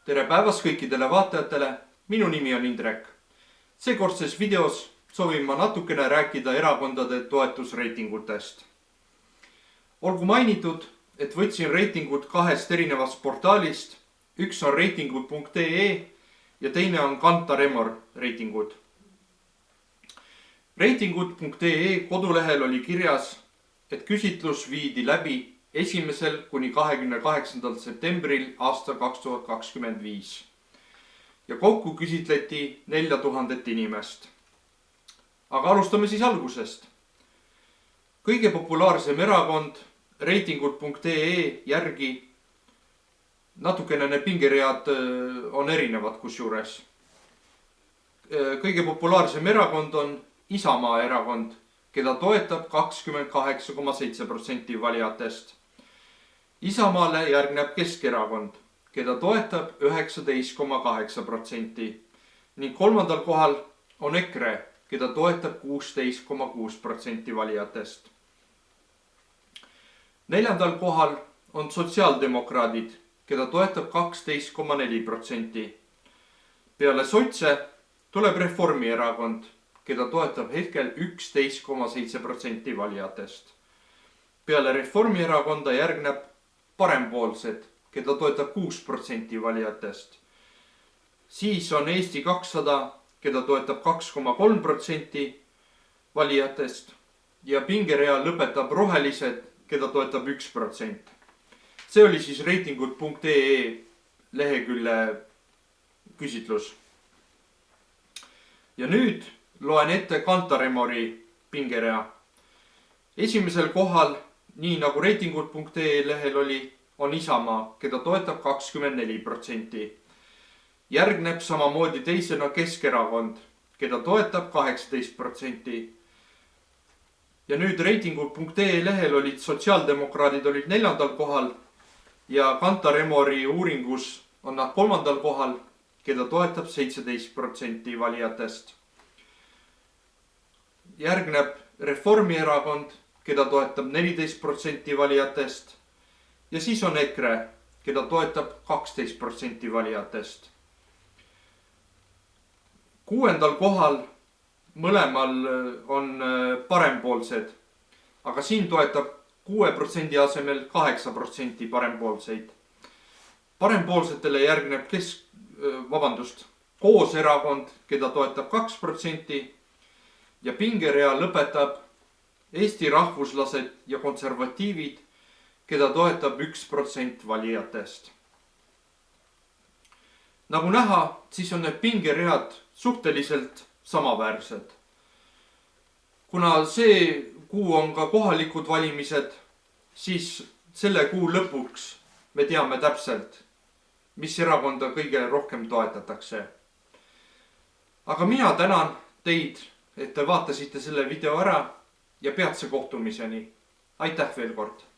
Tere päevast kõikidele vaatajatele, minu nimi on Indrek. Seekordses videos soovin ma natukene rääkida erakondade toetusreitingutest. Olgu mainitud, et võtsin reitingud kahest erinevast portaalist. Üks on reitingud.ee ja teine on Kantar Emor reitingud. Reitingud.ee kodulehel oli kirjas, et küsitlus viidi läbi 1. kuni 28. septembril aasta 2025 ja kokku küsitleti 4000 inimest. Aga alustame siis algusest. Kõige populaarsem erakond reitingud.ee järgi, natukene need pingeread on erinevad kusjuures. Kõige populaarsem erakond on Isamaa erakond, keda toetab 28,7% valijatest. Isamaale järgneb Keskerakond, keda toetab 19,8% ning kolmandal kohal on EKRE, keda toetab 16,6% valijatest. Neljandal kohal on sotsiaaldemokraadid, keda toetab 12,4%. Peale sotse tuleb Reformierakond, keda toetab hetkel 11,7% valijatest. Peale Reformierakonda järgneb Parempoolsed, keda toetab 6% valijatest. Siis on Eesti 200, keda toetab 2,3% valijatest ja pingerea lõpetab Rohelised, keda toetab 1%. See oli siis reitingud.ee lehekülje küsitlus. Ja nüüd loen ette Kantar Emori pingerea. Esimesel kohal, nii nagu reitingud.ee lehel oli, on Isamaa, keda toetab 24%. Järgneb samamoodi teisena Keskerakond, keda toetab 18%. Ja nüüd reitingud.ee lehel olid sotsiaaldemokraadid olid neljandal kohal ja Kantar Emori uuringus on nad kolmandal kohal, keda toetab 17% valijatest. Järgneb Reformierakond, keda toetab 14% valijatest ja siis on EKRE, keda toetab 12% valijatest. Kuuendal kohal mõlemal on Parempoolsed, aga siin toetab 6% asemel 8% parempoolseid. Parempoolsetele järgneb Koos erakond, keda toetab 2% ja pingerea lõpetab Eesti rahvuslased ja konservatiivid, keda toetab 1% valijatest. Nagu näha, siis on need pingeread suhteliselt samaväärsed. Kuna see kuu on ka kohalikud valimised, siis selle kuu lõpuks me teame täpselt, mis erakonda kõige rohkem toetatakse. Aga mina tänan teid, et te vaatasite selle video ära ja peatse kohtumiseni. Aitäh veel kord!